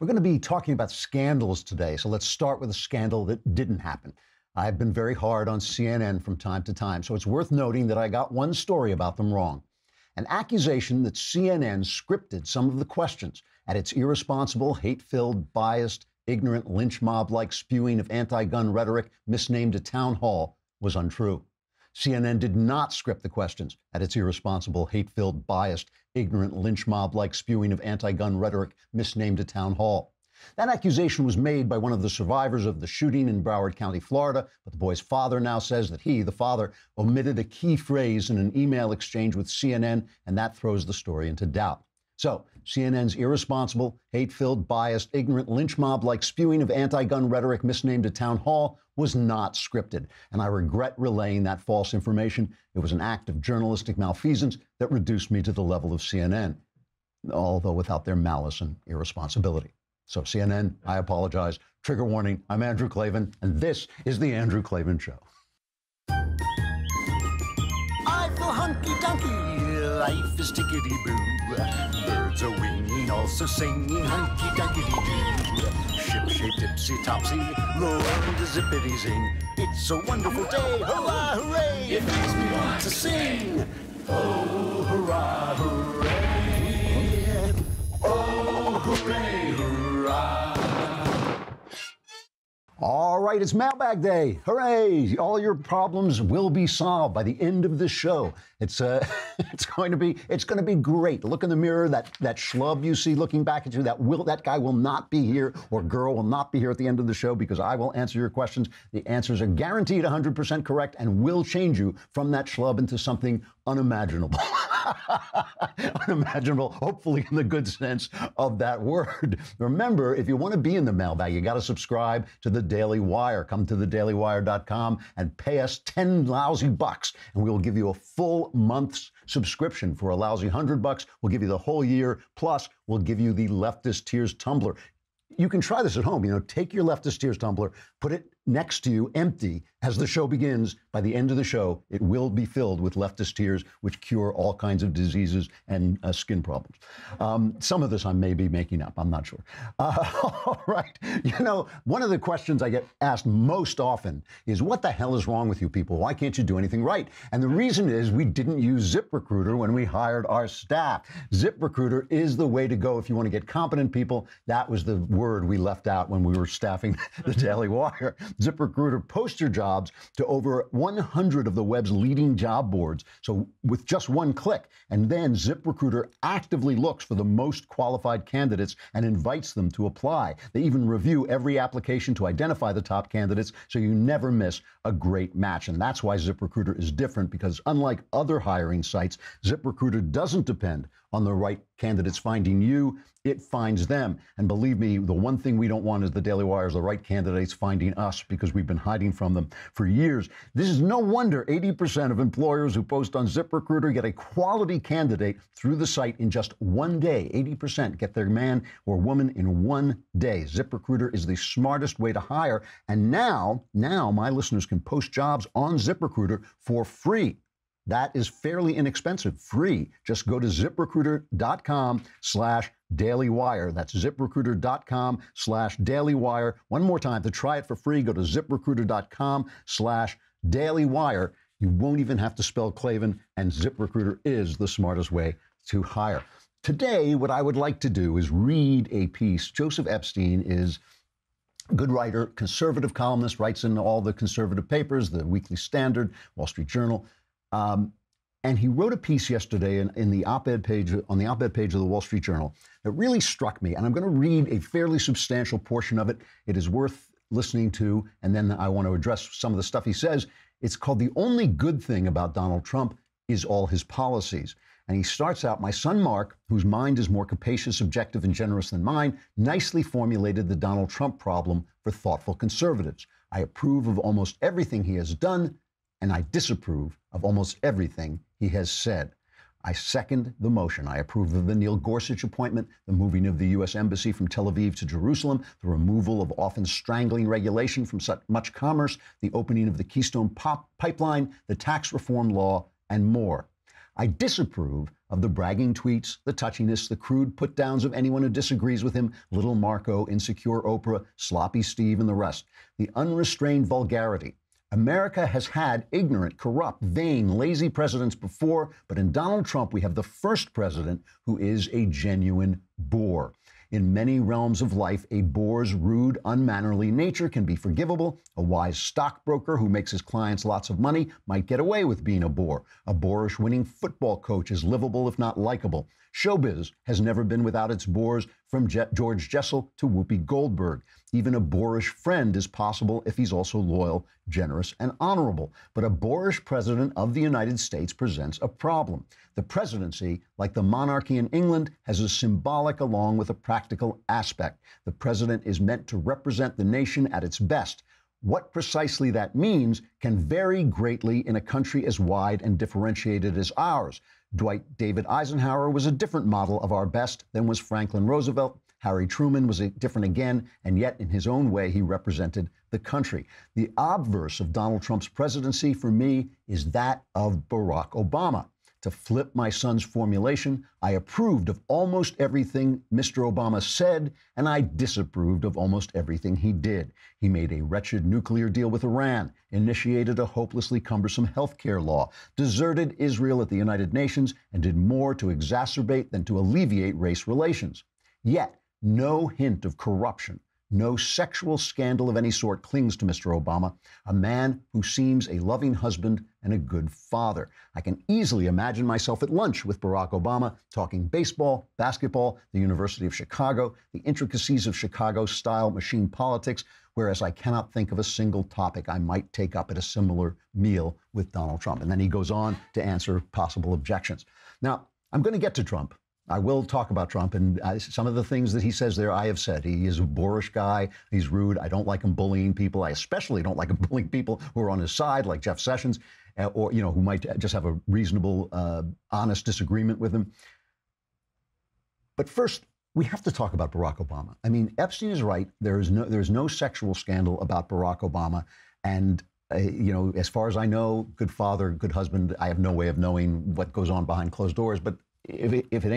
We're going to be talking about scandals today, so let's start with a scandal that didn't happen. I've been very hard on CNN from time to time, so it's worth noting that I got one story about them wrong. An accusation that CNN scripted some of the questions at its irresponsible, hate-filled, biased, ignorant, lynch mob-like spewing of anti-gun rhetoric misnamed a town hall was untrue. CNN did not script the questions at its irresponsible, hate-filled, biased, ignorant, lynch mob-like spewing of anti-gun rhetoric misnamed a town hall. That accusation was made by one of the survivors of the shooting in Broward County, Florida, but the boy's father now says that he, the father, omitted a key phrase in an email exchange with CNN, and that throws the story into doubt. So, CNN's irresponsible, hate-filled, biased, ignorant, lynch mob-like spewing of anti-gun rhetoric misnamed a town hall was not scripted, and I regret relaying that false information. It was an act of journalistic malfeasance that reduced me to the level of CNN, although without their malice and irresponsibility. So CNN, I apologize. Trigger warning, I'm Andrew Klavan, and this is The Andrew Klavan Show. I feel hunky-dunky, life is tickety-boo. Birds are winging, also singing hunky-dunky-doo. Ship-shaped, ipsy-topsy, roll to zippity-zing. It's a wonderful day, hurrah, hooray! It makes me want to sing. Oh, hurrah, hooray! Oh, hooray, hurrah! All right, it's mailbag day. Hooray! All your problems will be solved by the end of this show. It's going to be great. Look in the mirror. That schlub you see looking back at you. That guy will not be here, or girl will not be here at the end of the show, because I will answer your questions. The answers are guaranteed 100% correct and will change you from that schlub into something unimaginable. Unimaginable, hopefully in the good sense of that word. Remember, if you want to be in the mailbag, you got to subscribe to the Daily Wire. Come to thedailywire.com and pay us 10 lousy bucks, and we will give you a full month's subscription for a lousy $100. We'll give you the whole year, plus we'll give you the Leftist Tears tumbler. You can try this at home. Take your Leftist Tears tumbler, put it next to you empty as the show begins. By the end of the show, it will be filled with Leftist Tears, which cure all kinds of diseases and skin problems. Some of this I may be making up. I'm not sure. All right. One of the questions I get asked most often is, what the hell is wrong with you people? Why can't you do anything right? And the reason is we didn't use ZipRecruiter when we hired our staff. ZipRecruiter is the way to go if you want to get competent people. That was the word we left out when we were staffing the Daily Wire. ZipRecruiter posts your jobs to over 100 of the web's leading job boards. So with just one click, and then ZipRecruiter actively looks for the most qualified candidates and invites them to apply. They even review every application to identify the top candidates, so you never miss a great match. And that's why ZipRecruiter is different, because unlike other hiring sites, ZipRecruiter doesn't depend on the right candidates finding you. It finds them. And believe me, the one thing we don't want is the Daily Wire is the right candidates finding us, because we've been hiding from them for years. This is no wonder 80% of employers who post on ZipRecruiter get a quality candidate through the site in just one day. 80% get their man or woman in one day. ZipRecruiter is the smartest way to hire. And now my listeners can post jobs on ZipRecruiter for free. That is fairly inexpensive, free. Just go to ZipRecruiter.com/dailywire. That's ZipRecruiter.com/dailywire. One more time, to try it for free, go to ZipRecruiter.com/dailywire. You won't even have to spell Klavan, and ZipRecruiter is the smartest way to hire. Today, what I would like to do is read a piece. Joseph Epstein is a good writer, conservative columnist, writes in all the conservative papers, the Weekly Standard, Wall Street Journal. And he wrote a piece yesterday in the op-ed page, on the op-ed page of the Wall Street Journal, that really struck me. And I'm going to read a fairly substantial portion of it. It is worth listening to. And then I want to address some of the stuff he says. It's called "The Only Good Thing About Donald Trump Is All His Policies." And he starts out, "My son Mark, whose mind is more capacious, objective, and generous than mine, nicely formulated the Donald Trump problem for thoughtful conservatives. I approve of almost everything he has done, and I disapprove of almost everything he has said. I second the motion. I approve of the Neil Gorsuch appointment, the moving of the U.S. Embassy from Tel Aviv to Jerusalem, the removal of often strangling regulation from such much commerce, the opening of the Keystone Pipeline, the tax reform law, and more. I disapprove of the bragging tweets, the touchiness, the crude put-downs of anyone who disagrees with him, Little Marco, Insecure Oprah, Sloppy Steve, and the rest. The unrestrained vulgarity. America has had ignorant, corrupt, vain, lazy presidents before, but in Donald Trump, we have the first president who is a genuine bore. In many realms of life, a bore's rude, unmannerly nature can be forgivable. A wise stockbroker who makes his clients lots of money might get away with being a bore. A boorish winning football coach is livable, if not likable. Showbiz has never been without its bores, from George Jessel to Whoopi Goldberg. Even a boorish friend is possible if he's also loyal, generous, and honorable. But a boorish president of the United States presents a problem. The presidency, like the monarchy in England, has a symbolic along with a practical aspect. The president is meant to represent the nation at its best. What precisely that means can vary greatly in a country as wide and differentiated as ours. Dwight David Eisenhower was a different model of our best than was Franklin Roosevelt. Harry Truman was different again, and yet in his own way, he represented the country. The obverse of Donald Trump's presidency for me is that of Barack Obama. To flip my son's formulation, I approved of almost everything Mr. Obama said, and I disapproved of almost everything he did. He made a wretched nuclear deal with Iran, initiated a hopelessly cumbersome health care law, deserted Israel at the United Nations, and did more to exacerbate than to alleviate race relations. Yet, no hint of corruption, no sexual scandal of any sort clings to Mr. Obama, a man who seems a loving husband and a good father. I can easily imagine myself at lunch with Barack Obama, talking baseball, basketball, the University of Chicago, the intricacies of Chicago-style machine politics, whereas I cannot think of a single topic I might take up at a similar meal with Donald Trump. And then he goes on to answer possible objections. Now, I'm going to get to Trump. I will talk about Trump, and some of the things that he says there, I have said. He is a boorish guy. He's rude. I don't like him bullying people. I especially don't like him bullying people who are on his side, like Jeff Sessions, or, who might just have a reasonable, honest disagreement with him. But first, we have to talk about Barack Obama. I mean, Epstein is right. There is no sexual scandal about Barack Obama. And as far as I know, good father, good husband, I have no way of knowing what goes on behind closed doors. But if it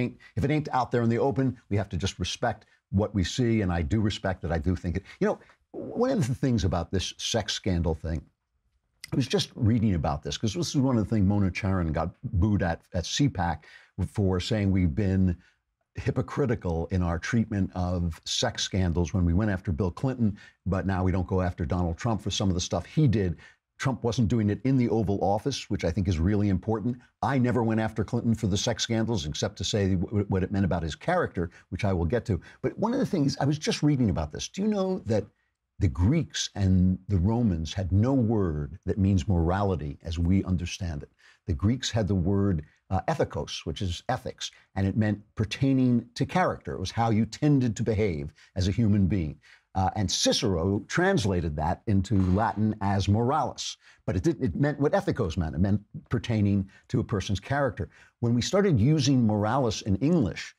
ain't out there in the open, we have to just respect what we see, and I do respect it. I do think it. One of the things about this sex scandal thing, I was just reading about this because this is one of the things Mona Charen got booed at CPAC for, saying we've been hypocritical in our treatment of sex scandals when we went after Bill Clinton, but now we don't go after Donald Trump for some of the stuff he did. Trump wasn't doing it in the Oval Office, which I think is really important. I never went after Clinton for the sex scandals, except to say what it meant about his character, which I will get to. But one of the things, I was just reading about this. Do you know that the Greeks and the Romans had no word that means morality as we understand it? The Greeks had the word ethikos, which is ethics, and it meant pertaining to character. It was how you tended to behave as a human being. And Cicero translated that into Latin as moralis, but it meant what ethikos meant. It meant pertaining to a person's character. When we started using moralis in English,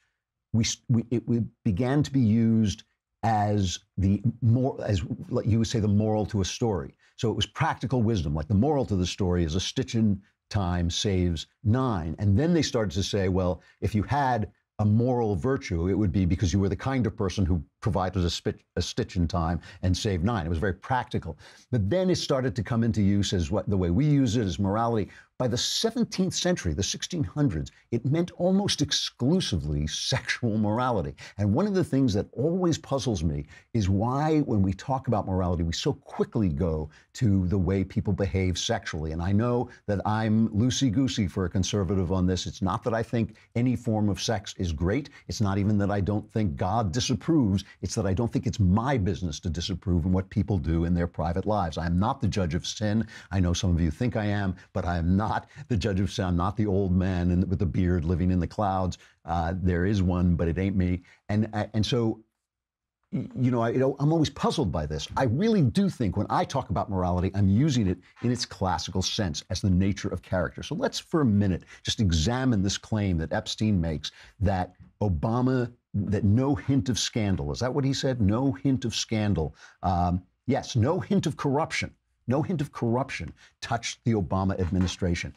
it began to be used as like you would say, the moral to a story. So it was practical wisdom, like the moral to the story is a stitch in time saves 9. And then they started to say, well, if you had a moral virtue, it would be because you were the kind of person who provided a stitch in time and saved 9. It was very practical. But then it started to come into use as the way we use it as morality. By the 17th century, the 1600s, it meant almost exclusively sexual morality. And one of the things that always puzzles me is why, when we talk about morality, we so quickly go to the way people behave sexually. And I know that I'm loosey-goosey for a conservative on this. It's not that I think any form of sex is great. It's not even that I don't think God disapproves. It's that I don't think it's my business to disapprove of what people do in their private lives. I am not the judge of sin. I know some of you think I am, but I am not the judge of sin. I'm not the old man with the beard living in the clouds. There is one, but it ain't me. And so, I'm always puzzled by this. I really do think when I talk about morality, I'm using it in its classical sense as the nature of character. So let's for a minute just examine this claim that Epstein makes that that no hint of scandal. Is that what he said? No hint of scandal. Yes, no hint of corruption. No hint of corruption touched the Obama administration.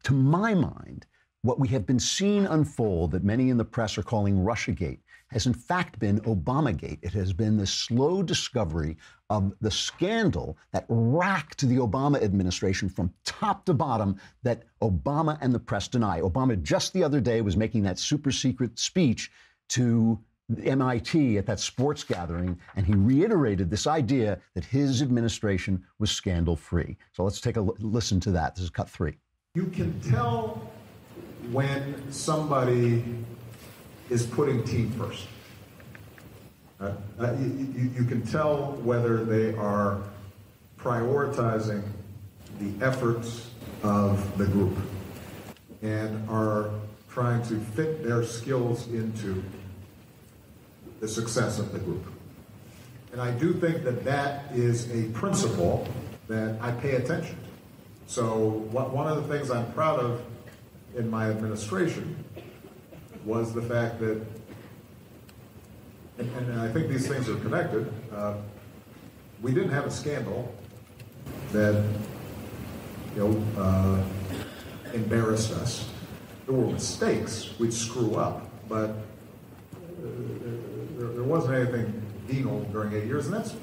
To my mind, what we have been seeing unfold that many in the press are calling Russiagate has in fact been Obamagate. It has been the slow discovery of the scandal that racked the Obama administration from top to bottom that Obama and the press deny. Obama just the other day was making that super secret speech to MIT at that sports gathering, and he reiterated this idea that his administration was scandal-free. So let's take a listen to that. This is cut 3. You can tell when somebody is putting team first. You can tell whether they are prioritizing the efforts of the group and are trying to fit their skills into the success of the group. And I do think that that is a principle that I pay attention to. So one of the things I'm proud of in my administration was the fact that, and I think these things are connected, we didn't have a scandal that embarrassed us. There were mistakes, we'd screw up, but there wasn't anything venal during 8 years, and that's,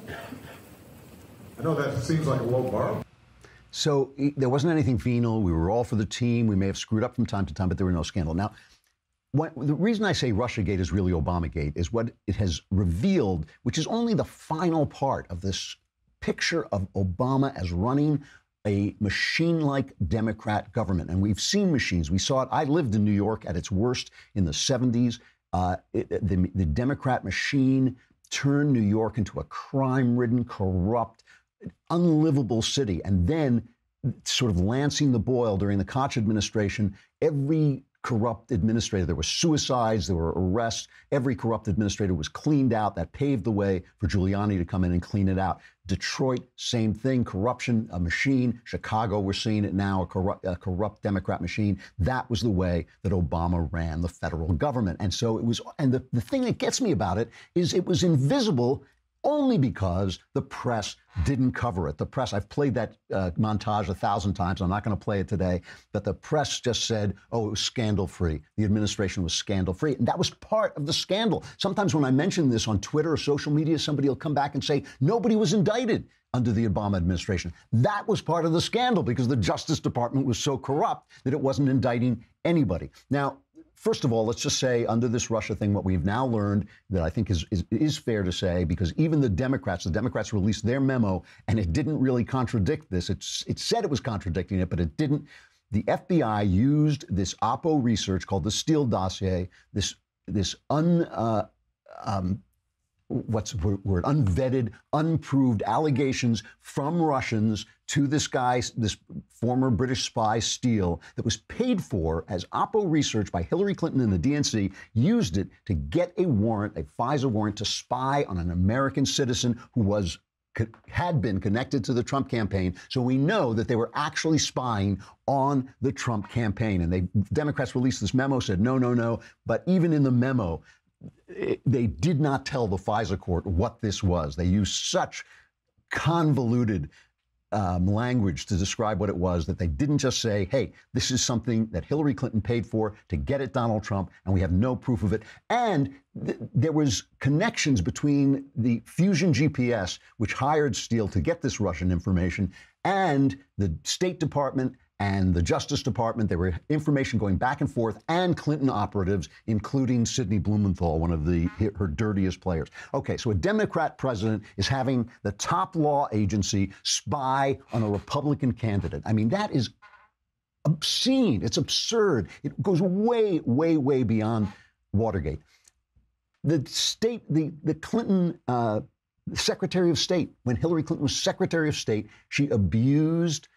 I know that seems like a low bar. So there wasn't anything venal. We were all for the team. We may have screwed up from time to time, but there were no scandal. Now, the reason I say Russiagate is really Obamagate is what it has revealed, which is only the final part of this picture of Obama as running a machine-like Democrat government. And we've seen machines. We saw it. I lived in New York at its worst in the 70s. The Democrat machine turned New York into a crime-ridden, corrupt, unlivable city. And then, sort of lancing the boil during the Koch administration, every corrupt administrator, there were suicides, there were arrests, every corrupt administrator was cleaned out. That paved the way for Giuliani to come in and clean it out. Detroit, same thing, corruption, a machine. Chicago, we're seeing it now, a corrupt Democrat machine. That was the way that Obama ran the federal government. And so it was, and the thing that gets me about it is it was invisible only because the press didn't cover it. The press, I've played that montage 1,000 times. I'm not going to play it today. But the press just said, oh, it was scandal-free. The administration was scandal-free. And that was part of the scandal. Sometimes when I mention this on Twitter or social media, somebody will come back and say, nobody was indicted under the Obama administration. That was part of the scandal because the Justice Department was so corrupt that it wasn't indicting anybody. Now, first of all, let's just say under this Russia thing, what we've now learned that I think is fair to say, because even the Democrats released their memo and it didn't really contradict this. It said it was contradicting it, but it didn't. The FBI used this Oppo research called the Steele dossier, this unvetted, unproved allegations from Russians to this guy, this former British spy Steele, that was paid for as Oppo research by Hillary Clinton and the DNC, used it to get a warrant, a FISA warrant, to spy on an American citizen who had been connected to the Trump campaign. So we know that they were actually spying on the Trump campaign. And Democrats released this memo, said no. But even in the memo, they did not tell the FISA court what this was. They used such convoluted language to describe what it was that they didn't just say, hey, this is something that Hillary Clinton paid for to get at Donald Trump, and we have no proof of it. And there was connections between the Fusion GPS, which hired Steele to get this Russian information, and the State Department and the Justice Department. There were information going back and forth, and Clinton operatives, including Sidney Blumenthal, one of her dirtiest players. Okay, so a Democrat president is having the top law agency spy on a Republican candidate. I mean, that is obscene. It's absurd. It goes way, way, way beyond Watergate. The Clinton Secretary of State, when Hillary Clinton was Secretary of State, she abused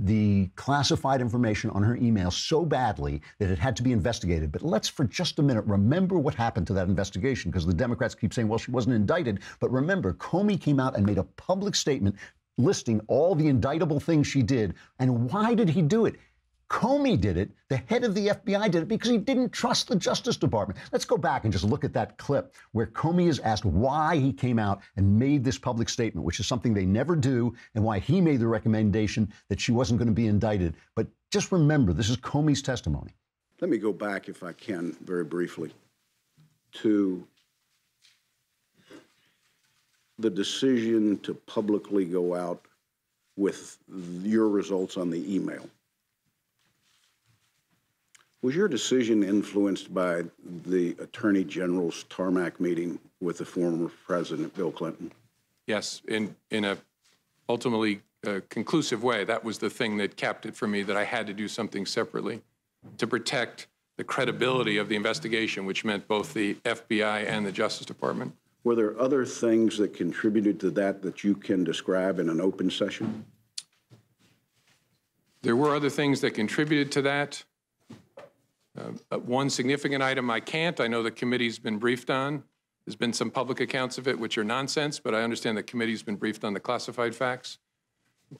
the classified information on her email so badly that it had to be investigated. But let's, for just a minute, remember what happened to that investigation, because the Democrats keep saying, well, she wasn't indicted. But remember, Comey came out and made a public statement listing all the indictable things she did. And why did he do it? Comey did it. The head of the FBI did it because he didn't trust the Justice Department. Let's go back and just look at that clip where Comey is asked why he came out and made this public statement, which is something they never do, and why he made the recommendation that she wasn't going to be indicted. But just remember, this is Comey's testimony. Let me go back, if I can, very briefly, to the decision to publicly go out with your results on the email. Was your decision influenced by the Attorney General's tarmac meeting with the former President Bill Clinton? Yes, in a ultimately conclusive way. That was the thing that capped it for me, that I had to do something separately to protect the credibility of the investigation, which meant both the FBI and the Justice Department. Were there other things that contributed to that you can describe in an open session? There were other things that contributed to that. One significant item I can't. I know the committee's been briefed on. There's been some public accounts of it, which are nonsense, but I understand the committee's been briefed on the classified facts.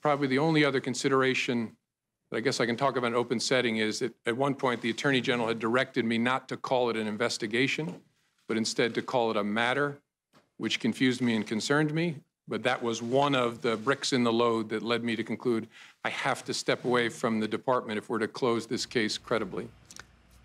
Probably the only other consideration that I guess I can talk about in an open setting is that at one point the Attorney General had directed me not to call it an investigation, but instead to call it a matter, which confused me and concerned me. But that was one of the bricks in the load that led me to conclude I have to step away from the department if we're to close this case credibly.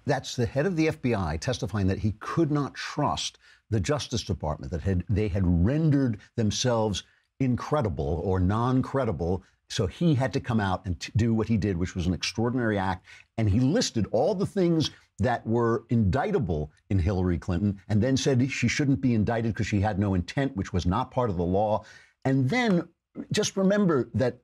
That's the head of the FBI testifying that he could not trust the Justice Department, that they had rendered themselves incredible or non-credible. So he had to come out and do what he did, which was an extraordinary act. And he listed all the things that were indictable in Hillary Clinton and then said she shouldn't be indicted because she had no intent, which was not part of the law. And then just remember that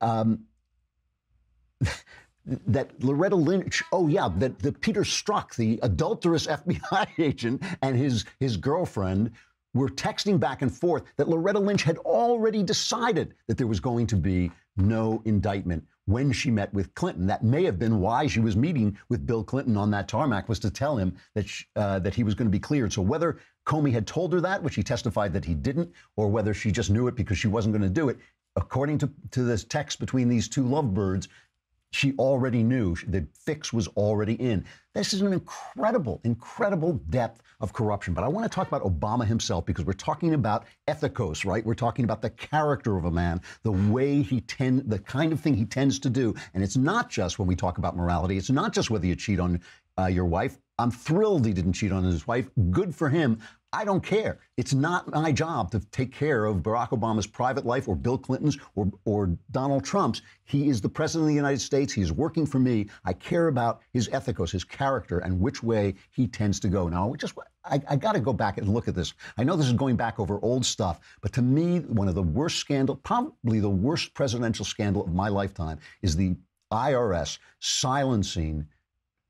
that Loretta Lynch, that Peter Strzok, the adulterous FBI agent, and his girlfriend were texting back and forth that Loretta Lynch had already decided that there was going to be no indictment when she met with Clinton. That may have been why she was meeting with Bill Clinton on that tarmac, was to tell him that he was going to be cleared. So whether Comey had told her that, which he testified that he didn't, or whether she just knew it because she wasn't going to do it, according to this text between these two lovebirds, she already knew. The fix was already in. This is an incredible, incredible depth of corruption. But I want to talk about Obama himself, because we're talking about ethicos, right? We're talking about the character of a man, the way the kind of thing he tends to do. And it's not just when we talk about morality. It's not just whether you cheat on your wife. I'm thrilled he didn't cheat on his wife. Good for him. I don't care. It's not my job to take care of Barack Obama's private life or Bill Clinton's or Donald Trump's. He is the president of the United States. He is working for me. I care about his ethicos, his character, and which way he tends to go. Now, I got to go back and look at this. I know this is going back over old stuff, but to me, one of the worst scandal, probably the worst presidential scandal of my lifetime, is the IRS silencing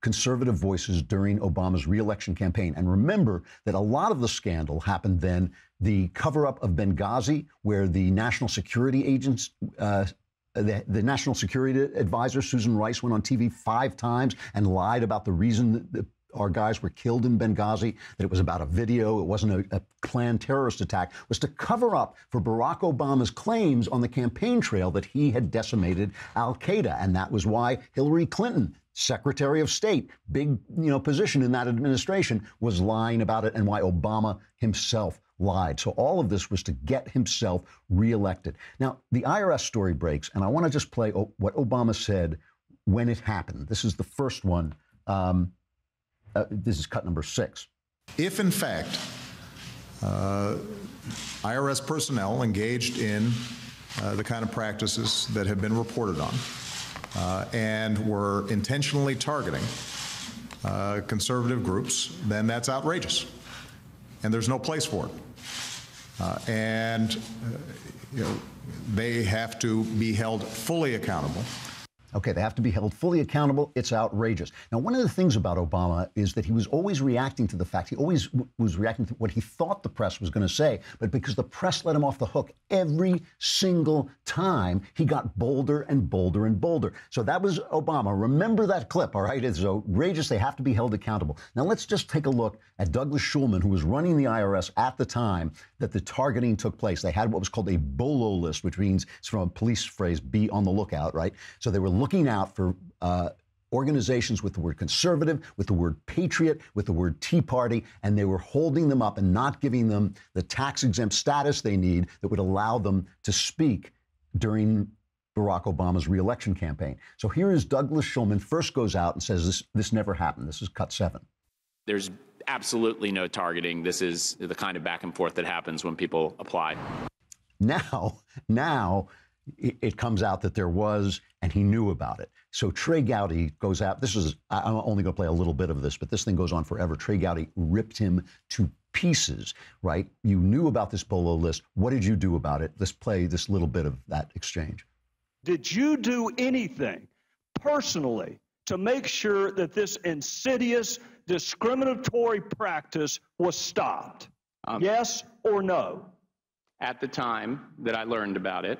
conservative voices during Obama's reelection campaign. And remember that a lot of the scandal happened then, the cover-up of Benghazi, where the national security agents, the national security advisor, Susan Rice, went on TV 5 times and lied about the reason that our guys were killed in Benghazi, that it was about a video, it wasn't a planned terrorist attack, was to cover up for Barack Obama's claims on the campaign trail that he had decimated al-Qaeda. And that was why Hillary Clinton, Secretary of State, big position in that administration, was lying about it, and why Obama himself lied. So all of this was to get himself reelected. Now, the IRS story breaks, and I want to just play what Obama said when it happened. This is the first one. This is cut number 6. If, in fact, IRS personnel engaged in the kind of practices that have been reported on and were intentionally targeting conservative groups, then that's outrageous. And there's no place for it. They have to be held fully accountable. Okay, they have to be held fully accountable. It's outrageous. Now, one of the things about Obama is that he was always reacting to the fact, he always was reacting to what he thought the press was going to say, but because the press let him off the hook every single time, he got bolder and bolder and bolder. So that was Obama. Remember that clip, all right? It's outrageous. They have to be held accountable. Now, let's just take a look at Douglas Shulman, who was running the IRS at the time that the targeting took place. They had what was called a BOLO list, which means, it's from a police phrase, be on the lookout, right? So they were looking out for organizations with the word conservative, with the word patriot, with the word Tea Party, and they were holding them up and not giving them the tax-exempt status they need that would allow them to speak during Barack Obama's reelection campaign. So here is Douglas Shulman first goes out and says this never happened. This is cut 7. There's absolutely no targeting. This is the kind of back and forth that happens when people apply. Now it comes out that there was, and he knew about it. So Trey Gowdy goes out. I'm only going to play a little bit of this, but this thing goes on forever. Trey Gowdy ripped him to pieces, right? You knew about this Bolo list. What did you do about it? Let's play this little bit of that exchange. Did you do anything personally to make sure that this insidious, discriminatory practice was stopped? Yes or no? At the time that I learned about it,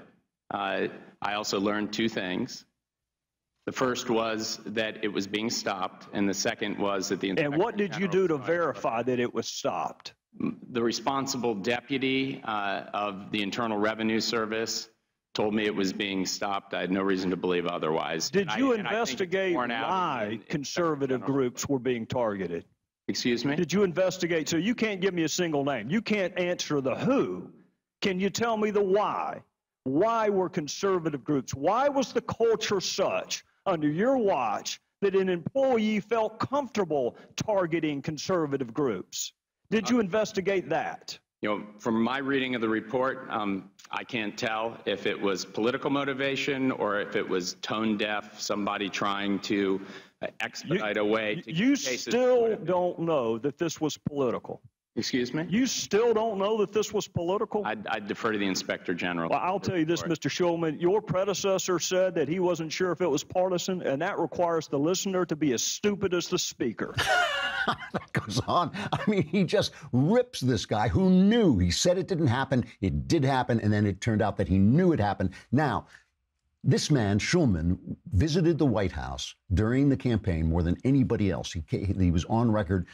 I also learned 2 things. The first was that it was being stopped, and the second was that the Inspector And what did you do to General verify that it was stopped? The responsible deputy of the Internal Revenue Service told me it was being stopped. I had no reason to believe otherwise. Did you investigate why conservative groups were being targeted? Excuse me? Did you investigate? So you can't give me a single name. You can't answer the who. Can you tell me the why? Why were conservative groups? Why was the culture such under your watch that an employee felt comfortable targeting conservative groups? Did you investigate that? You know, from my reading of the report, I can't tell if it was political motivation or if it was tone deaf, somebody trying to expedite a way to You still don't know that this was political. Excuse me? You still don't know that this was political? I'd defer to the Inspector General. Well, I'll tell you this, Mr. Shulman. Your predecessor said that he wasn't sure if it was partisan, and that requires the listener to be as stupid as the speaker. That goes on. I mean, he just rips this guy who knew. He said it didn't happen. It did happen, and then it turned out that he knew it happened. Now, this man, Shulman, visited the White House during the campaign more than anybody else. He was on record,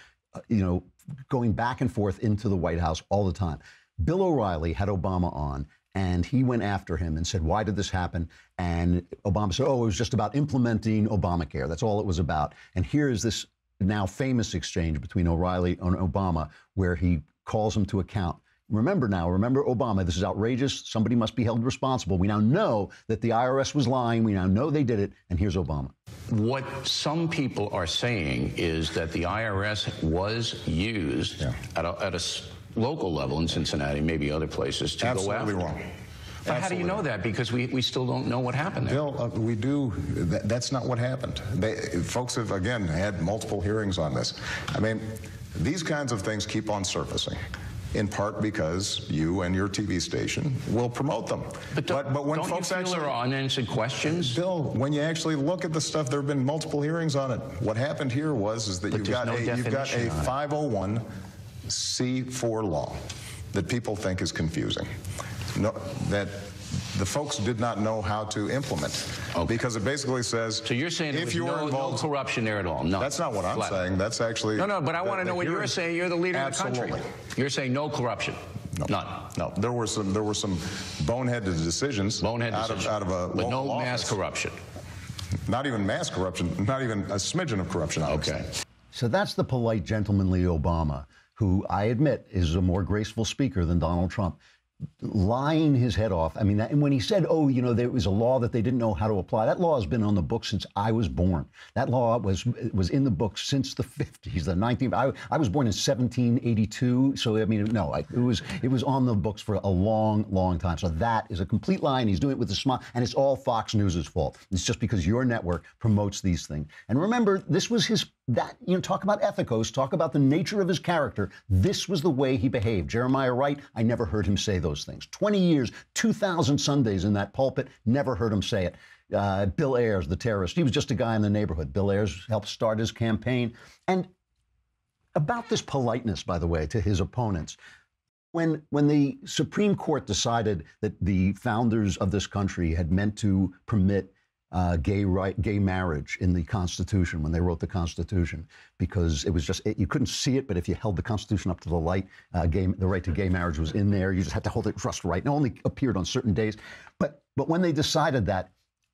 going back and forth into the White House all the time. Bill O'Reilly had Obama on, and he went after him and said, why did this happen? And Obama said, it was just about implementing Obamacare. That's all it was about. And here is this now famous exchange between O'Reilly and Obama where he calls him to account. Remember Obama, this is outrageous. Somebody must be held responsible. We now know that the IRS was lying. We now know they did it. And here's Obama. What some people are saying is that the IRS was used at a local level in Cincinnati, maybe other places, to go after. Absolutely wrong. But how do you know that? Because we still don't know what happened there. Bill, we do. That's not what happened. Folks have, again, had multiple hearings on this. I mean, these kinds of things keep on surfacing, in part because you and your TV station will promote them. But when folks actually are unanswered questions, Bill, when you actually look at the stuff, there have been multiple hearings on it. What happened here is that you've got a 501c4 law that people think is confusing. That the folks did not know how to implement, because it basically says. So you're saying if you were involved, no corruption there at all? No, that's not what I'm saying. That's actually no. But I want to know what you're saying. You're the leader of the country. You're saying no corruption. No. None. No. There were some boneheaded decisions. Out of a but no office. Mass corruption. Not even mass corruption. Not even a smidgen of corruption. Okay. So that's the polite, gentlemanly Obama, who I admit is a more graceful speaker than Donald Trump, lying his head off. I mean, and when he said, there was a law that they didn't know how to apply, that law has been on the books since I was born. That law was in the books since the 50s, the 19th. I was born in 1782, so I mean, no, it was on the books for a long, long time. So that is a complete lie, and he's doing it with a smile, and it's all Fox News' fault. It's just because your network promotes these things. And remember, this was talk about ethicos, talk about the nature of his character. This was the way he behaved. Jeremiah Wright, I never heard him say those things. 20 years, 2,000 Sundays in that pulpit, never heard him say it. Bill Ayers, the terrorist, he was just a guy in the neighborhood. Bill Ayers helped start his campaign. And about this politeness, by the way, to his opponents, when the Supreme Court decided that the founders of this country had meant to permit gay marriage in the Constitution, when they wrote the Constitution, because it was just, you couldn't see it, but if you held the Constitution up to the light, the right to gay marriage was in there. You just had to hold it just right. It only appeared on certain days. But when they decided that,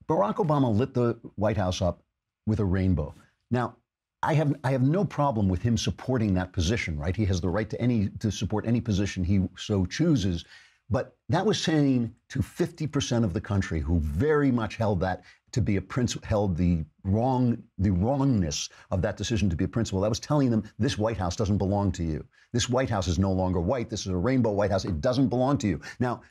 Barack Obama lit the White House up with a rainbow. Now, I have no problem with him supporting that position, right? He has the right to support any position he so chooses. But that was saying to 50% of the country who very much held that to be a principle, held the wrongness of that decision to be a principle. That was telling them this White House doesn't belong to you. This White House is no longer white. This is a rainbow White House. It doesn't belong to you. Now,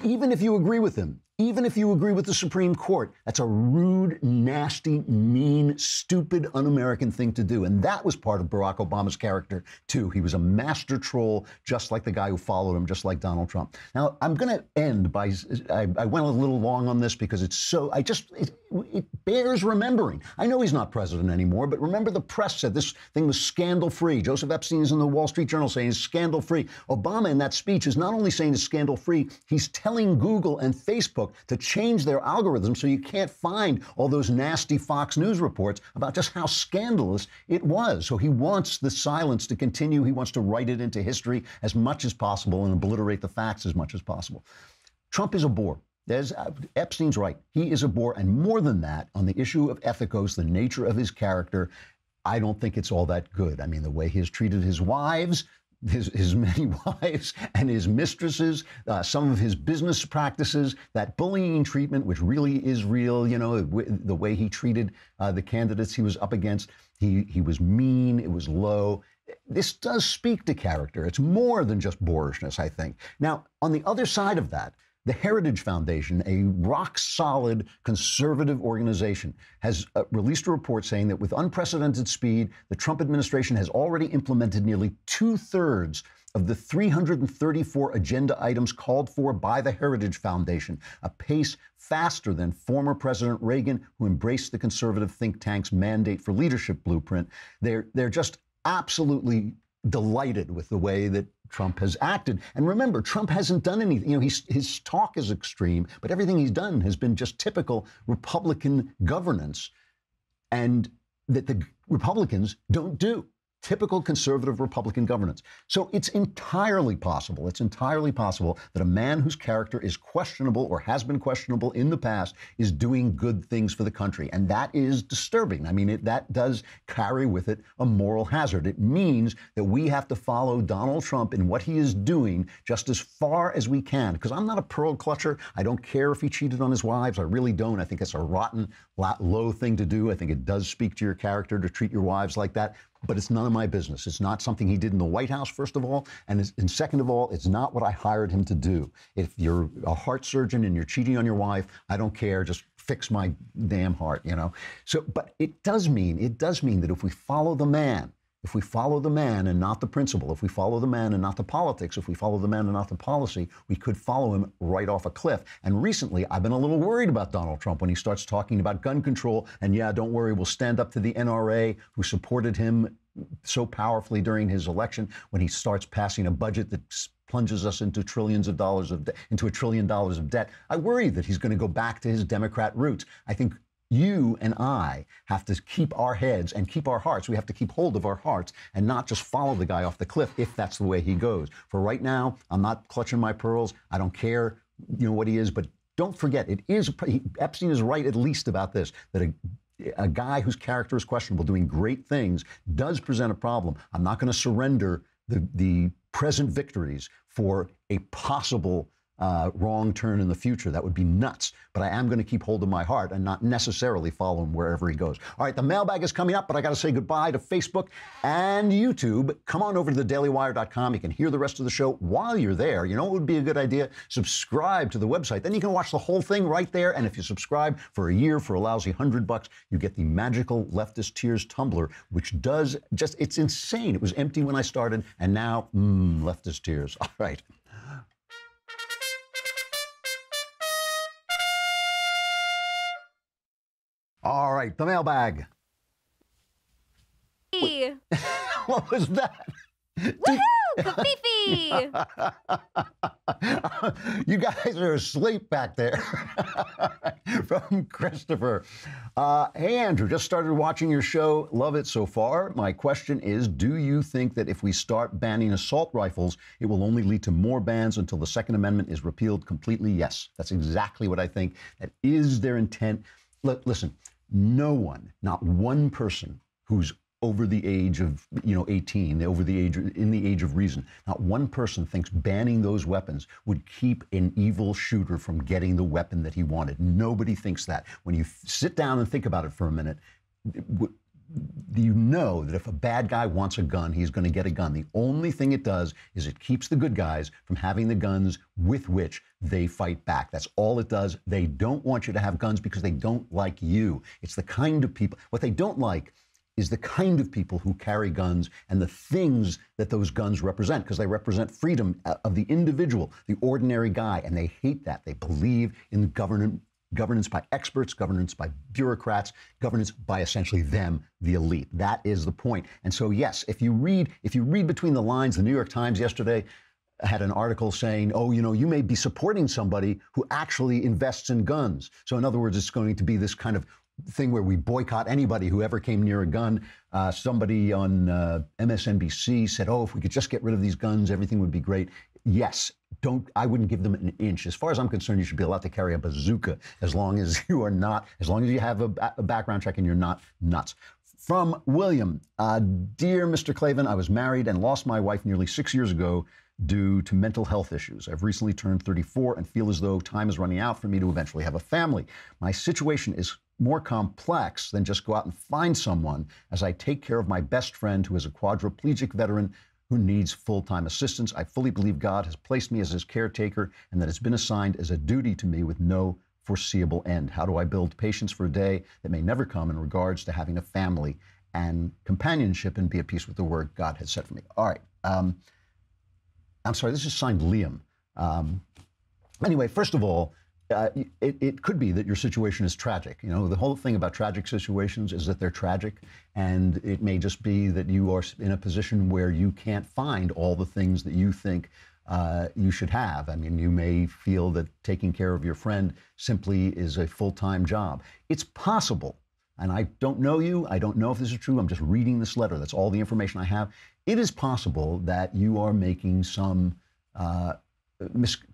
even if you agree with him, even if you agree with the Supreme Court, that's a rude, nasty, mean, stupid, un-American thing to do. And that was part of Barack Obama's character, too. He was a master troll, just like the guy who followed him, just like Donald Trump. Now, I'm going to end by, I went a little long on this because it's so, it bears remembering. I know he's not president anymore, but remember the press said this thing was scandal-free. Joseph Epstein is in the Wall Street Journal saying it's scandal-free. Obama in that speech is not only saying it's scandal-free, he's telling Google and Facebook to change their algorithms so you can't find all those nasty Fox News reports about just how scandalous it was. So he wants the silence to continue. He wants to write it into history as much as possible and obliterate the facts as much as possible. Trump is a bore. Epstein's right. He is a bore. And more than that, on the issue of ethicos, the nature of his character, I don't think it's all that good. I mean, the way he has treated his wives, his many wives and his mistresses, some of his business practices, that bullying treatment, which really is real, you know, the way he treated the candidates he was up against, he was mean, it was low. This does speak to character. It's more than just boorishness, I think. Now, on the other side of that, the Heritage Foundation, a rock-solid conservative organization, has released a report saying that with unprecedented speed, the Trump administration has already implemented nearly 2/3 of the 334 agenda items called for by the Heritage Foundation, a pace faster than former President Reagan, who embraced the conservative think tank's mandate for leadership blueprint. They're just absolutely delighted with the way that Trump has acted. And remember, Trump hasn't done anything. You know, his talk is extreme, but everything he's done has been just typical Republican governance, and that the Republicans don't do. Typical conservative Republican governance. So it's entirely possible that a man whose character is questionable or has been questionable in the past is doing good things for the country. And that is disturbing. I mean, that does carry with it a moral hazard. It means that we have to follow Donald Trump in what he is doing just as far as we can. Because I'm not a pearl clutcher. I don't care if he cheated on his wives. I really don't. I think it's a rotten, low thing to do. I think it does speak to your character to treat your wives like that. But it's none of my business. It's not something he did in the White House, first of all. And second of all, it's not what I hired him to do. If you're a heart surgeon and you're cheating on your wife, I don't care. Just fix my damn heart, you know. So, but it does mean that if we follow the man, if we follow the man and not the principle, if we follow the man and not the politics, if we follow the man and not the policy, we could follow him right off a cliff. And recently, I've been a little worried about Donald Trump when he starts talking about gun control. And yeah, don't worry, we'll stand up to the NRA, who supported him so powerfully during his election, when he starts passing a budget that plunges us into trillions of dollars into $1 trillion of debt. I worry that he's going to go back to his Democrat roots. I think you and I have to keep our heads and keep our hearts. We have to keep hold of our hearts and not just follow the guy off the cliff if that's the way he goes. For right now, I'm not clutching my pearls. I don't care, you know, what he is. But don't forget, Epstein is right at least about this, that a guy whose character is questionable doing great things does present a problem. I'm not going to surrender the present victories for a possible wrong turn in the future. That would be nuts. But I am going to keep hold of my heart and not necessarily follow him wherever he goes. All right, the mailbag is coming up, but I got to say goodbye to Facebook and YouTube. Come on over to thedailywire.com. You can hear the rest of the show while you're there. You know what would be a good idea? Subscribe to the website. Then you can watch the whole thing right there. And if you subscribe for a year for a lousy $100, you get the magical Leftist Tears tumbler, which does just, it's insane. It was empty when I started, and now, Leftist Tears. All right. All right, the mailbag. Hey. What was that? Woohoo! Kafifi! You guys are asleep back there. From Christopher. Hey, Andrew, just started watching your show. Love it so far. My question is, do you think that if we start banning assault rifles, it will only lead to more bans until the Second Amendment is repealed completely? Yes, that's exactly what I think. That is their intent. Listen, no one, not one person who's over the age of 18, in the age of reason. Not one person thinks banning those weapons would keep an evil shooter from getting the weapon that he wanted. Nobody thinks that. When you sit down and think about it for a minute, you know that if a bad guy wants a gun, he's going to get a gun. The only thing it does is it keeps the good guys from having the guns with which they fight back. That's all it does. They don't want you to have guns because they don't like you. It's the kind of people, what they don't like is the kind of people who carry guns and the things that those guns represent, because they represent freedom of the individual, the ordinary guy, and they hate that. They believe in governance by experts, governance by bureaucrats, governance by essentially them, the elite. That is the point. And so, yes, if you read between the lines, the New York Times yesterday had an article saying, oh, you may be supporting somebody who actually invests in guns. So in other words, it's going to be this kind of thing where we boycott anybody who ever came near a gun. Somebody on MSNBC said, oh, if we could just get rid of these guns, everything would be great. Yes, I wouldn't give them an inch. As far as I'm concerned, you should be allowed to carry a bazooka as long as you have a background check and you're not nuts. From William, dear Mr. Klavan, I was married and lost my wife nearly 6 years ago due to mental health issues. I've recently turned 34 and feel as though time is running out for me to eventually have a family. My situation is more complex than just go out and find someone, as I take care of my best friend who is a quadriplegic veteran who needs full-time assistance. I fully believe God has placed me as his caretaker and that it's been assigned as a duty to me with no foreseeable end. How do I build patience for a day that may never come in regards to having a family and companionship and be at peace with the word God has set for me? All right. I'm sorry, this is signed Liam. Anyway, first of all, it could be that your situation is tragic. The whole thing about tragic situations is that they're tragic, and it may just be that you are in a position where you can't find all the things that you think you should have. I mean, you may feel that taking care of your friend simply is a full-time job. It's possible, and I don't know you, I don't know if this is true, I'm just reading this letter, that's all the information I have. It is possible that you are making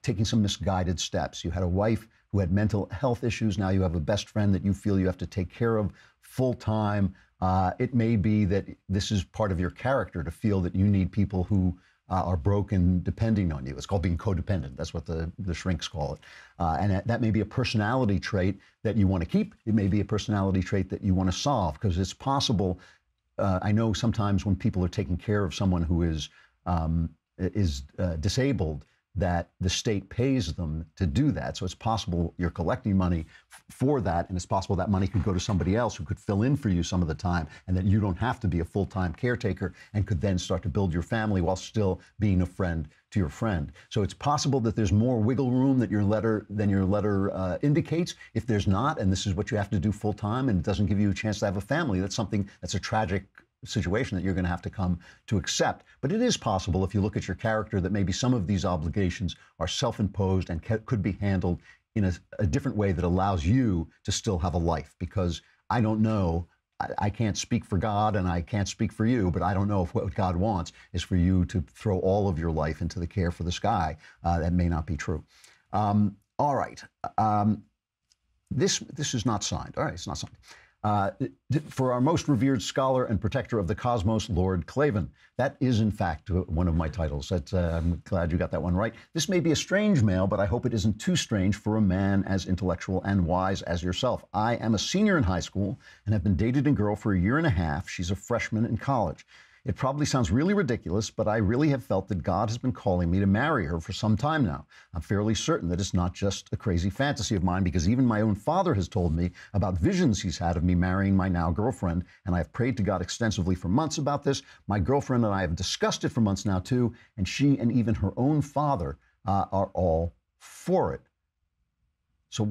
taking some misguided steps. You had a wife who had mental health issues. Now you have a best friend that you feel you have to take care of full time. It may be that this is part of your character to feel that you need people who are broken depending on you. It's called being codependent. That's what the shrinks call it. And that may be a personality trait that you want to keep. It may be a personality trait that you want to solve, because it's possible. I know sometimes when people are taking care of someone who is disabled, that the state pays them to do that. So it's possible you're collecting money for that, and it's possible that money could go to somebody else who could fill in for you some of the time, and that you don't have to be a full-time caretaker and could then start to build your family while still being a friend to your friend. So it's possible that there's more wiggle room that your letter indicates. If there's not, and this is what you have to do full-time, and it doesn't give you a chance to have a family, that's a tragic situation that you're going to have to come to accept. But it is possible, if you look at your character, that maybe some of these obligations are self-imposed and could be handled in a different way that allows you to still have a life. Because I don't know, I can't speak for God and I can't speak for you, but I don't know if what God wants is for you to throw all of your life into the care for this guy. That may not be true. All right. This is not signed. All right, it's not signed. For our most revered scholar and protector of the cosmos, Lord Klavan. That is, in fact, one of my titles. I'm glad you got that one right. This may be a strange mail, but I hope it isn't too strange for a man as intellectual and wise as yourself. I am a senior in high school and have been dating a girl for 1.5 years. She's a freshman in college. It probably sounds really ridiculous, but I really have felt that God has been calling me to marry her for some time now. I'm fairly certain that it's not just a crazy fantasy of mine, because even my own father has told me about visions he's had of me marrying my now girlfriend, and I have prayed to God extensively for months about this. My girlfriend and I have discussed it for months now too, and she and even her own father are all for it. So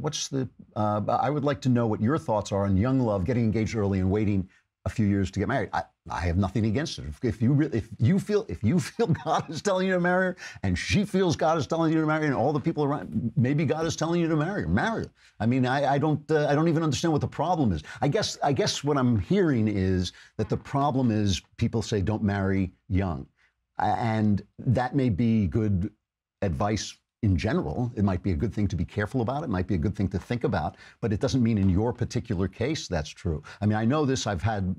I would like to know what your thoughts are on young love, getting engaged early and waiting a few years to get married. I have nothing against it. If you feel God is telling you to marry her, and she feels God is telling you to marry her, and all the people around, maybe God is telling you to marry her. Marry her. I mean, I don't even understand what the problem is. I guess what I'm hearing is that the problem is people say don't marry young, and that may be good advice in general. It might be a good thing to be careful about. It might be a good thing to think about, but it doesn't mean in your particular case that's true. I mean, I know this.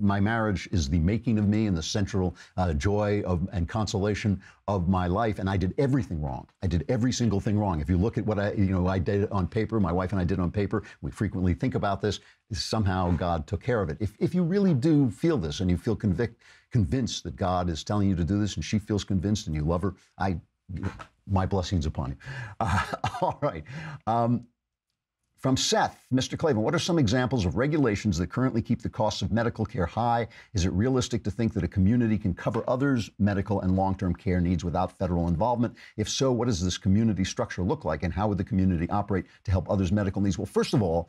My marriage is the making of me and the central joy and consolation of my life, and I did everything wrong. I did every single thing wrong. If you look at what I did on paper, my wife and I did on paper, we frequently think about this, somehow God took care of it. If you really do feel this and you feel convinced that God is telling you to do this and she feels convinced and you love her, my blessings upon you. All right. From Seth, Mr. Klavan, what are some examples of regulations that currently keep the costs of medical care high? Is it realistic to think that a community can cover others' medical and long-term care needs without federal involvement? If so, what does this community structure look like, and how would the community operate to help others' medical needs? Well, first of all,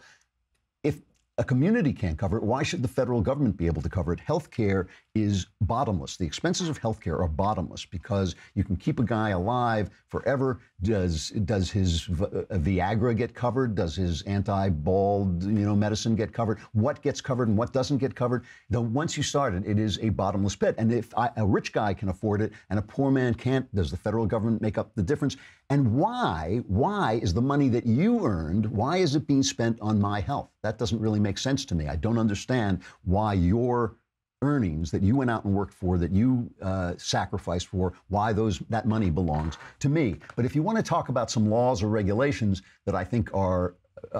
if a community can't cover it, why should the federal government be able to cover it? Healthcare is bottomless. The expenses of healthcare are bottomless because you can keep a guy alive forever. Does his Viagra get covered? Does his anti-bald medicine get covered? What gets covered and what doesn't get covered? Though once you start it, it is a bottomless pit. And if a rich guy can afford it and a poor man can't, does the federal government make up the difference? And why is the money that you earned, why is it being spent on my health? That doesn't really make sense to me. I don't understand why your earnings that you went out and worked for, that you sacrificed for, why that money belongs to me. But if you want to talk about some laws or regulations that I think are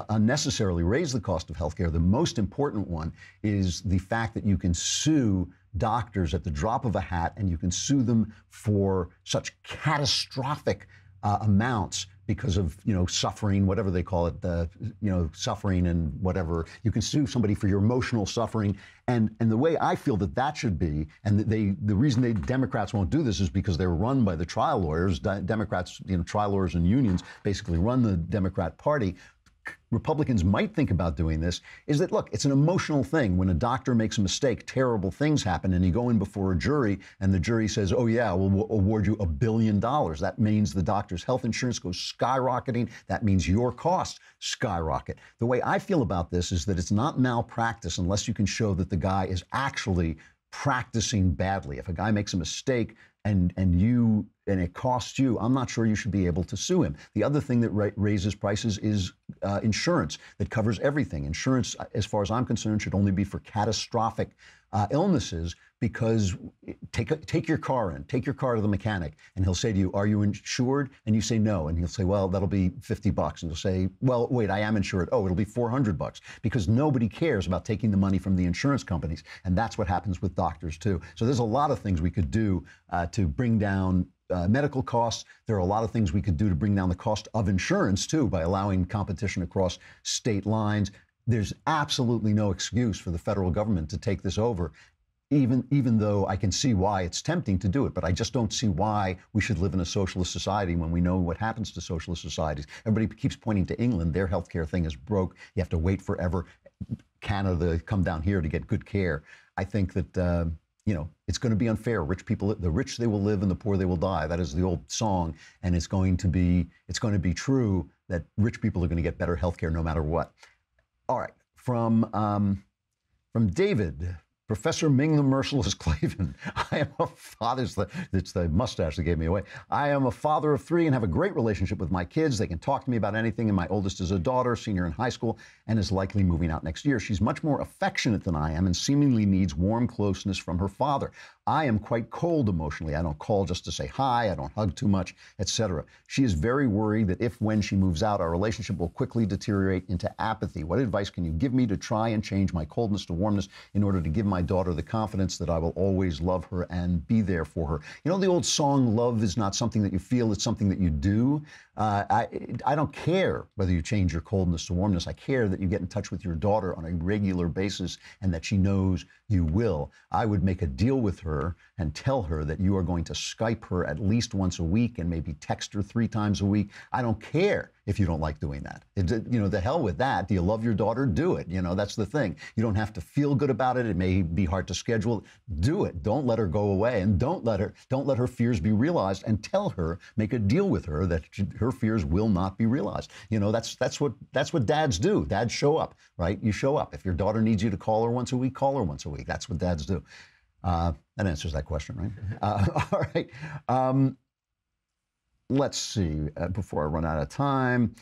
unnecessarily raise the cost of healthcare, the most important one is the fact that you can sue doctors at the drop of a hat, and you can sue them for such catastrophic amounts because of suffering, whatever they call it, suffering and whatever. You can sue somebody for your emotional suffering, and the way I feel that should be, and the reason Democrats won't do this is because they're run by the trial lawyers. Democrats, trial lawyers and unions basically run the Democrat Party. Republicans might think about doing this, is that, look, it's an emotional thing. When a doctor makes a mistake, terrible things happen, and you go in before a jury, and the jury says, oh, yeah, we'll award you $1 billion. That means the doctor's health insurance goes skyrocketing. That means your costs skyrocket. The way I feel about this is that it's not malpractice unless you can show that the guy is actually practicing badly. If a guy makes a mistake and it costs you, I'm not sure you should be able to sue him. The other thing that raises prices is insurance that covers everything. Insurance, as far as I'm concerned, should only be for catastrophic illnesses, because take your car to the mechanic, and he'll say to you, are you insured? And you say no, and he'll say, well, that'll be $50. And you'll say, well, wait, I am insured. Oh, it'll be $400, because nobody cares about taking the money from the insurance companies. And that's what happens with doctors too. So there's a lot of things we could do to bring down medical costs. There are a lot of things we could do to bring down the cost of insurance too, by allowing competition across state lines. There's absolutely no excuse for the federal government to take this over, even though I can see why it's tempting to do it. But I just don't see why we should live in a socialist society when we know what happens to socialist societies. Everybody keeps pointing to England. Their healthcare thing is broke. You have to wait forever. Canada, come down here to get good care. I think that it's going to be unfair. Rich people, the rich they will live and the poor they will die. That is the old song, and it's going to be true that rich people are going to get better health care no matter what. All right, from David, Professor Ming the Merciless Klavan. I am a father. It's the mustache that gave me away. I am a father of 3 and have a great relationship with my kids. They can talk to me about anything, and my oldest is a daughter, senior in high school, and is likely moving out next year. She's much more affectionate than I am and seemingly needs warm closeness from her father. I am quite cold emotionally. I don't call just to say hi. I don't hug too much, etc. She is very worried that when she moves out, our relationship will quickly deteriorate into apathy. What advice can you give me to try and change my coldness to warmness in order to give my daughter the confidence that I will always love her and be there for her? You know the old song, love is not something that you feel, it's something that you do. I don't care whether you change your coldness to warmness. I care that you get in touch with your daughter on a regular basis and that she knows you will. I would make a deal with her and tell her that you are going to Skype her at least once a week and maybe text her 3 times a week. I don't care if you don't like doing that. The hell with that. Do you love your daughter? Do it. That's the thing. You don't have to feel good about it. It may be hard to schedule. Do it. Don't let her go away, and don't let her fears be realized, and tell her, make a deal with her that her fears will not be realized. That's what dads do. Dads show up, right? You show up. If your daughter needs you to call her once a week, call her once a week. That's what dads do. That answers that question, right? All right. let's see, before I run out of time.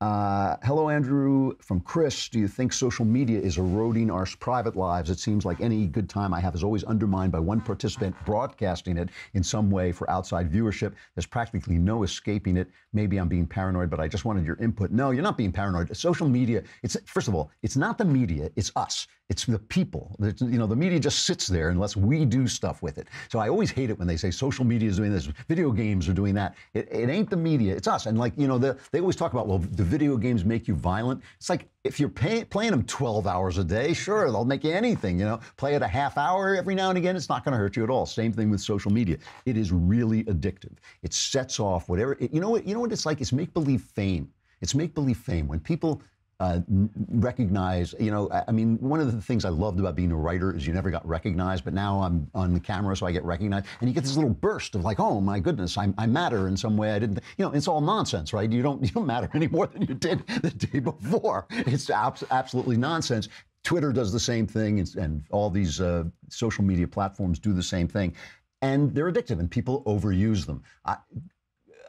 Hello, Andrew, from Chris. Do you think social media is eroding our private lives? It seems like any good time I have is always undermined by one participant broadcasting it in some way for outside viewership. There's practically no escaping it. Maybe I'm being paranoid, but I just wanted your input. No, you're not being paranoid. Social media, first of all, it's not the media, it's us. It's the people. You know, the media just sits there unless we do stuff with it. So I always hate it when they say social media is doing this, video games are doing that. It ain't the media, it's us. And like, you know, they always talk about, well, the video games make you violent. It's like, if you're playing them 12 hours a day, sure, they'll make you anything, you know. Play it a half hour every now and again, it's not going to hurt you at all. Same thing with social media. It is really addictive. It sets off whatever, you know what it's like? It's make-believe fame. It's make-believe fame. When people recognize, you know, I mean, one of the things I loved about being a writer is you never got recognized, but now I'm on the camera, so I get recognized, and you get this little burst of like, oh my goodness, I matter in some way I didn't, you know, it's all nonsense, right? You don't matter any more than you did the day before. It's absolutely nonsense. Twitter does the same thing, and all these social media platforms do the same thing, and they're addictive, and people overuse them.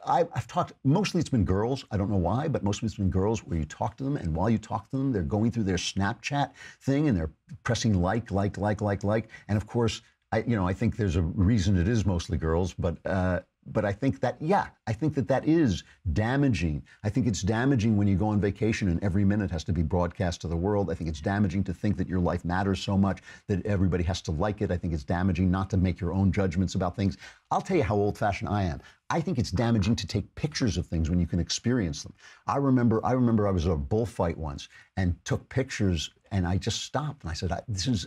I've talked, mostly it's been girls. I don't know why, but mostly it's been girls where you talk to them, and while you talk to them, they're going through their Snapchat thing, and they're pressing like. And of course, I think there's a reason it is mostly girls, but I think that, I think that is damaging. I think it's damaging when you go on vacation and every minute has to be broadcast to the world. I think it's damaging to think that your life matters so much that everybody has to like it. I think it's damaging not to make your own judgments about things. I'll tell you how old-fashioned I am. I think it's damaging to take pictures of things when you can experience them. I remember I was at a bullfight once and took pictures, and I just stopped and I said,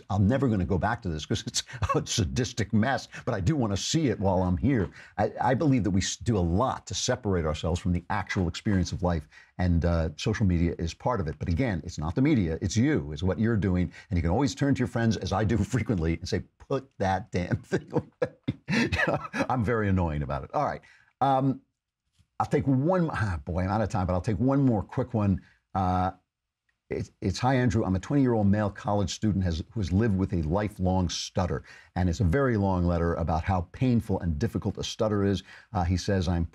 I'm never going to go back to this because it's a sadistic mess, but I do want to see it while I'm here. I believe that we do a lot to separate ourselves from the actual experience of life, and social media is part of it. But again, it's not the media, it's you, it's what you're doing, and you can always turn to your friends, as I do frequently, and say, put that damn thing away. I'm very annoying about it. All right. I'll take one, boy, I'm out of time, but I'll take one more quick one. It's, hi, Andrew. I'm a 20-year-old male college student who has lived with a lifelong stutter. And it's a very long letter about how painful and difficult a stutter is. He says, I'm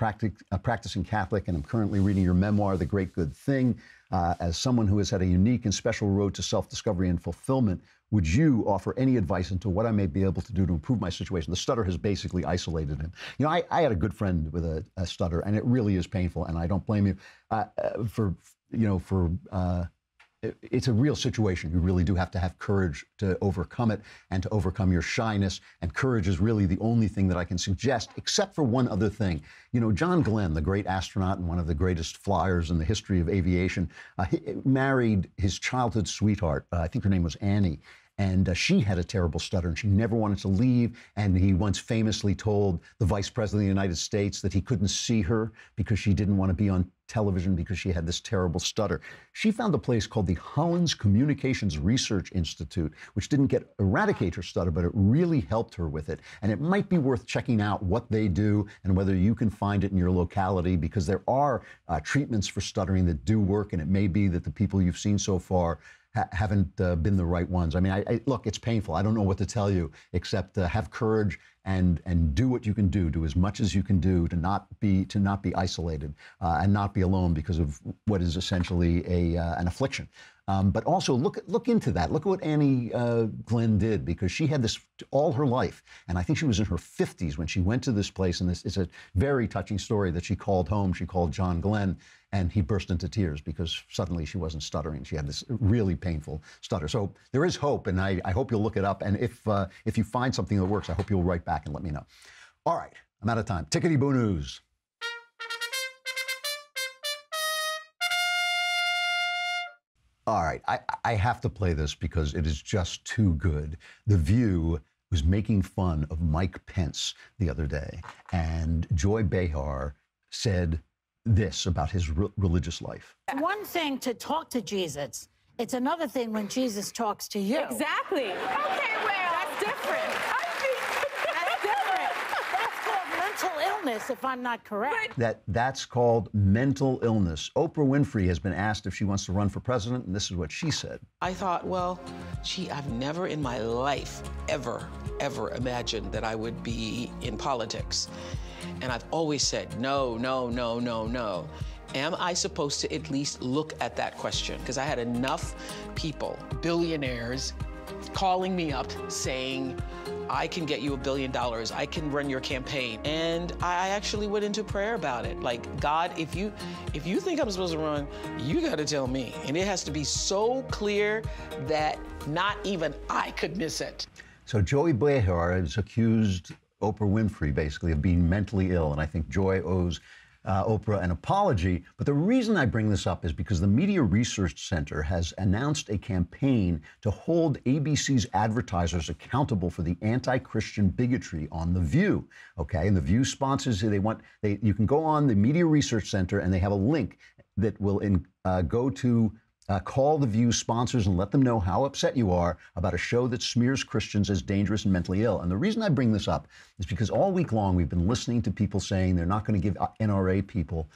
a practicing Catholic, and I'm currently reading your memoir, The Great Good Thing. As someone who has had a unique and special road to self-discovery and fulfillment, would you offer any advice into what I may be able to do to improve my situation? The stutter has basically isolated him. You know, I had a good friend with a stutter, and it really is painful, and I don't blame you it's a real situation. You really do have to have courage to overcome it and to overcome your shyness. And courage is really the only thing that I can suggest, except for one other thing. You know, John Glenn, the great astronaut and one of the greatest flyers in the history of aviation, he married his childhood sweetheart. I think her name was Annie. And she had a terrible stutter, and she never wanted to leave. And he once famously told the Vice President of the United States that he couldn't see her because she didn't want to be on television because she had this terrible stutter. She found a place called the Hollins Communications Research Institute, which didn't eradicate her stutter, but it really helped her with it. And it might be worth checking out what they do and whether you can find it in your locality, because there are treatments for stuttering that do work, and it may be that the people you've seen so far haven't been the right ones. I mean, look, it's painful. I don't know what to tell you except have courage and do what you can do. Do as much as you can do to not be isolated and not be alone because of what is essentially an affliction. But also look into that. Look at what Annie Glenn did, because she had this all her life. And I think she was in her 50s when she went to this place. And it's a very touching story that she called home. She called John Glenn, and he burst into tears because suddenly she wasn't stuttering. She had this really painful stutter. So there is hope, and I hope you'll look it up. And if you find something that works, I hope you'll write back and let me know. All right, I'm out of time. Tickety-boo news. All right, I have to play this because it is just too good. The View was making fun of Mike Pence the other day, and Joy Behar said this about his religious life. One thing to talk to Jesus. It's another thing when Jesus talks to you. Exactly. Okay, well, that's different. That's different. That's called mental illness, if I'm not correct. That's called mental illness. Oprah Winfrey has been asked if she wants to run for president, and this is what she said. I thought, well, gee, I've never in my life ever imagined that I would be in politics. And I've always said, no, no, no, no, no. Am I supposed to at least look at that question? Because I had enough people, billionaires, calling me up saying, I can get you $1 billion, I can run your campaign. And I actually went into prayer about it. Like, God, if you think I'm supposed to run, you gotta tell me. And it has to be so clear that not even I could miss it. So Joy Behar has accused Oprah Winfrey, basically, of being mentally ill, and I think Joy owes Oprah an apology. But the reason I bring this up is because the Media Research Center has announced a campaign to hold ABC's advertisers accountable for the anti-Christian bigotry on The View. Okay, and The View sponsors, you can go on the Media Research Center and they have a link that will go to call The View sponsors and let them know how upset you are about a show that smears Christians as dangerous and mentally ill. And the reason I bring this up is because all week long we've been listening to people saying they're not going to give NRA people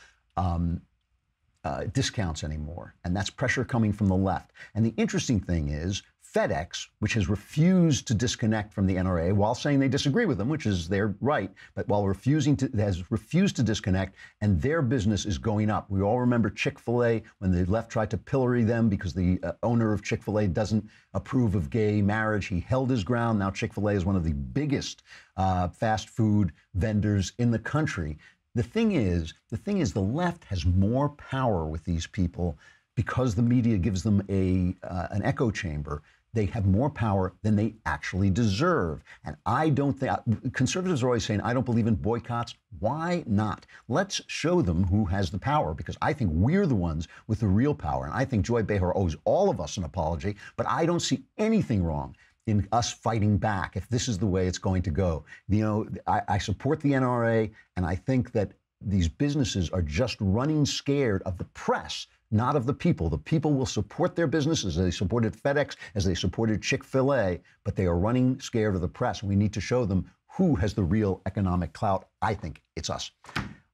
discounts anymore. And that's pressure coming from the left. And the interesting thing is FedEx, which has refused to disconnect from the NRA while saying they disagree with them, which is their right, but while has refused to disconnect, and their business is going up. We all remember Chick-fil-A when the left tried to pillory them because the owner of Chick-fil-A doesn't approve of gay marriage. He held his ground. Now Chick-fil-A is one of the biggest fast food vendors in the country. The thing is the left has more power with these people because the media gives them an echo chamber. They have more power than they actually deserve. And I don't think, conservatives are always saying, I don't believe in boycotts. Why not? Let's show them who has the power, because I think we're the ones with the real power. And I think Joy Behar owes all of us an apology, but I don't see anything wrong in us fighting back if this is the way it's going to go. You know, I support the NRA, and I think that these businesses are just running scared of the press, not of the people. The people will support their businesses as they supported FedEx, as they supported Chick-fil-A, but they are running scared of the press. And we need to show them who has the real economic clout. I think it's us.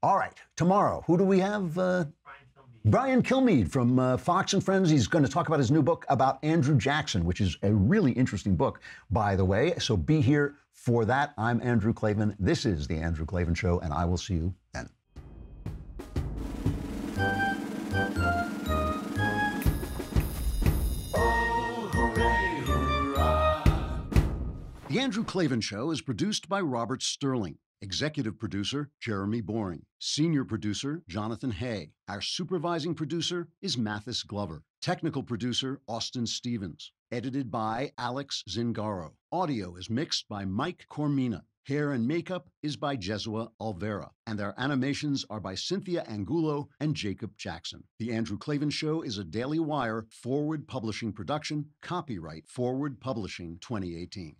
All right, tomorrow, who do we have? Brian Kilmeade from Fox and Friends. He's going to talk about his new book about Andrew Jackson, which is a really interesting book, by the way. So be here for that. I'm Andrew Klavan. This is The Andrew Klavan Show, and I will see you then. The Andrew Klavan Show is produced by Robert Sterling. Executive producer, Jeremy Boring. Senior producer, Jonathan Hay. Our supervising producer is Mathis Glover. Technical producer, Austin Stevens. Edited by Alex Zingaro. Audio is mixed by Mike Cormina. Hair and makeup is by Jesua Alvera. And our animations are by Cynthia Angulo and Jacob Jackson. The Andrew Klavan Show is a Daily Wire Forward Publishing production. Copyright Forward Publishing 2018.